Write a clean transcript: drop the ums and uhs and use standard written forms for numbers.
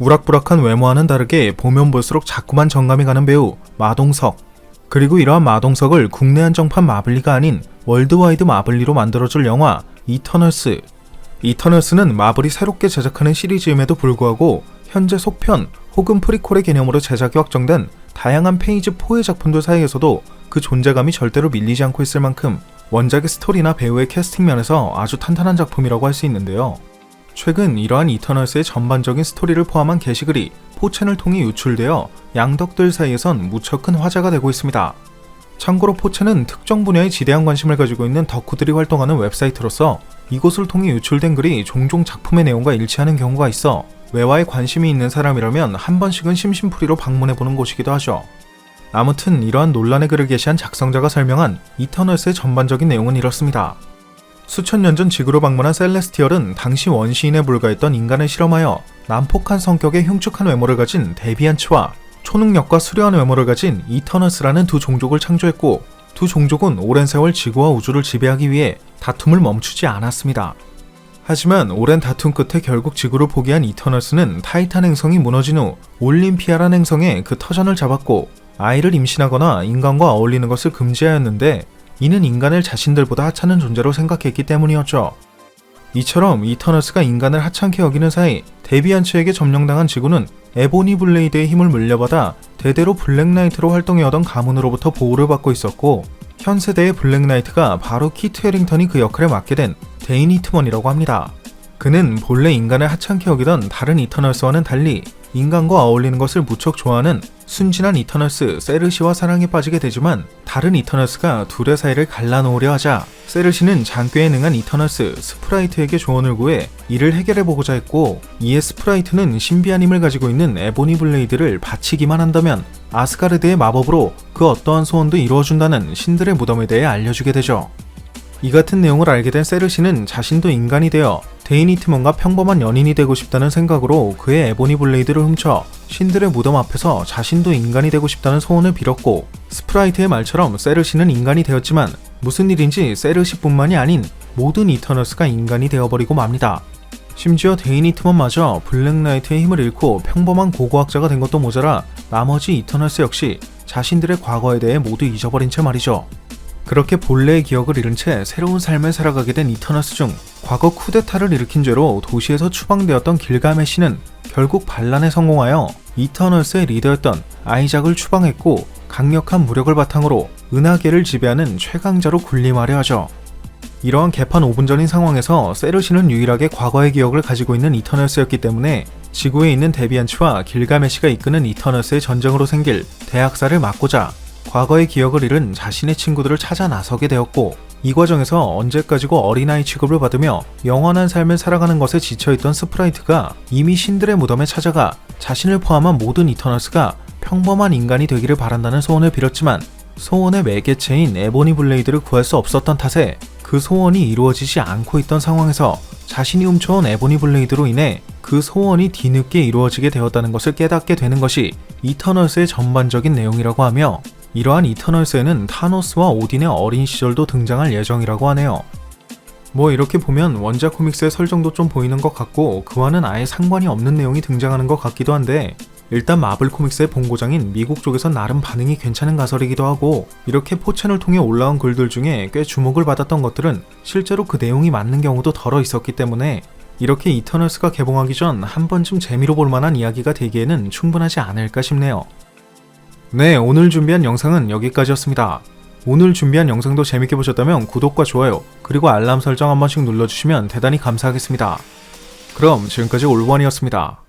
우락부락한 외모와는 다르게 보면 볼수록 자꾸만 정감이 가는 배우 마동석. 그리고 이러한 마동석을 국내 한정판 마블리가 아닌 월드와이드 마블리로 만들어줄 영화 이터널스. 이터널스는 마블이 새롭게 제작하는 시리즈임에도 불구하고 현재 속편 혹은 프리퀄의 개념으로 제작이 확정된 다양한 페이지 4의 작품들 사이에서도 그 존재감이 절대로 밀리지 않고 있을 만큼 원작의 스토리나 배우의 캐스팅 면에서 아주 탄탄한 작품이라고 할 수 있는데요. 최근 이러한 이터널스의 전반적인 스토리를 포함한 게시글이 4채널 통해 유출되어 양덕들 사이에선 무척 큰 화제가 되고 있습니다. 참고로 4채는 특정 분야에 지대한 관심을 가지고 있는 덕후들이 활동하는 웹사이트로서 이곳을 통해 유출된 글이 종종 작품의 내용과 일치하는 경우가 있어 외화에 관심이 있는 사람이라면 한 번씩은 심심풀이로 방문해보는 곳이기도 하죠. 아무튼 이러한 논란의 글을 게시한 작성자가 설명한 이터널스의 전반적인 내용은 이렇습니다. 수천 년 전 지구로 방문한 셀레스티얼은 당시 원시인에 불과했던 인간을 실험하여 난폭한 성격의 흉측한 외모를 가진 데비안츠와 초능력과 수려한 외모를 가진 이터널스라는 두 종족을 창조했고, 두 종족은 오랜 세월 지구와 우주를 지배하기 위해 다툼을 멈추지 않았습니다. 하지만 오랜 다툼 끝에 결국 지구를 포기한 이터널스는 타이탄 행성이 무너진 후 올림피아라는 행성에 그 터전을 잡았고, 아이를 임신하거나 인간과 어울리는 것을 금지하였는데 이는 인간을 자신들보다 하찮은 존재로 생각했기 때문이었죠. 이처럼 이터널스가 인간을 하찮게 여기는 사이 데비안츠에게 점령당한 지구는 에보니 블레이드의 힘을 물려받아 대대로 블랙나이트로 활동해오던 가문으로부터 보호를 받고 있었고, 현 세대의 블랙나이트가 바로 키트 해링턴이 그 역할을 맡게 된 데인 히트먼이라고 합니다. 그는 본래 인간을 하찮게 여기던 다른 이터널스와는 달리 인간과 어울리는 것을 무척 좋아하는 순진한 이터널스 세르시와 사랑에 빠지게 되지만, 다른 이터널스가 둘의 사이를 갈라놓으려 하자 세르시는 장꾀에 능한 이터널스 스프라이트에게 조언을 구해 이를 해결해보고자 했고, 이에 스프라이트는 신비한 힘을 가지고 있는 에보니 블레이드를 바치기만 한다면 아스가르드의 마법으로 그 어떠한 소원도 이루어준다는 신들의 무덤에 대해 알려주게 되죠. 이 같은 내용을 알게 된 세르시는 자신도 인간이 되어 데인 히트먼과 평범한 연인이 되고 싶다는 생각으로 그의 에보니 블레이드를 훔쳐 신들의 무덤 앞에서 자신도 인간이 되고 싶다는 소원을 빌었고, 스프라이트의 말처럼 세르시는 인간이 되었지만 무슨 일인지 세르시뿐만이 아닌 모든 이터널스가 인간이 되어버리고 맙니다. 심지어 데인 히트먼마저 블랙나이트의 힘을 잃고 평범한 고고학자가 된 것도 모자라 나머지 이터널스 역시 자신들의 과거에 대해 모두 잊어버린 채 말이죠. 그렇게 본래의 기억을 잃은 채 새로운 삶을 살아가게 된 이터널스 중 과거 쿠데타를 일으킨 죄로 도시에서 추방되었던 길가메시는 결국 반란에 성공하여 이터널스의 리더였던 아이작을 추방했고, 강력한 무력을 바탕으로 은하계를 지배하는 최강자로 군림하려 하죠. 이러한 개판 5분 전인 상황에서 세르시는 유일하게 과거의 기억을 가지고 있는 이터널스였기 때문에 지구에 있는 데비안츠와 길가메시가 이끄는 이터널스의 전쟁으로 생길 대학살을 막고자 과거의 기억을 잃은 자신의 친구들을 찾아 나서게 되었고, 이 과정에서 언제까지고 어린아이 취급을 받으며 영원한 삶을 살아가는 것에 지쳐있던 스프라이트가 이미 신들의 무덤에 찾아가 자신을 포함한 모든 이터널스가 평범한 인간이 되기를 바란다는 소원을 빌었지만, 소원의 매개체인 에보니 블레이드를 구할 수 없었던 탓에 그 소원이 이루어지지 않고 있던 상황에서 자신이 훔쳐온 에보니 블레이드로 인해 그 소원이 뒤늦게 이루어지게 되었다는 것을 깨닫게 되는 것이 이터널스의 전반적인 내용이라고 하며, 이러한 이터널스에는 타노스와 오딘의 어린 시절도 등장할 예정이라고 하네요. 뭐 이렇게 보면 원작 코믹스의 설정도 좀 보이는 것 같고 그와는 아예 상관이 없는 내용이 등장하는 것 같기도 한데, 일단 마블 코믹스의 본고장인 미국 쪽에선 나름 반응이 괜찮은 가설이기도 하고, 이렇게 4채널 통해 올라온 글들 중에 꽤 주목을 받았던 것들은 실제로 그 내용이 맞는 경우도 덜어 있었기 때문에 이렇게 이터널스가 개봉하기 전 한 번쯤 재미로 볼 만한 이야기가 되기에는 충분하지 않을까 싶네요. 네, 오늘 준비한 영상은 여기까지였습니다. 오늘 준비한 영상도 재밌게 보셨다면 구독과 좋아요 그리고 알람 설정 한 번씩 눌러주시면 대단히 감사하겠습니다. 그럼 지금까지 올원이었습니다.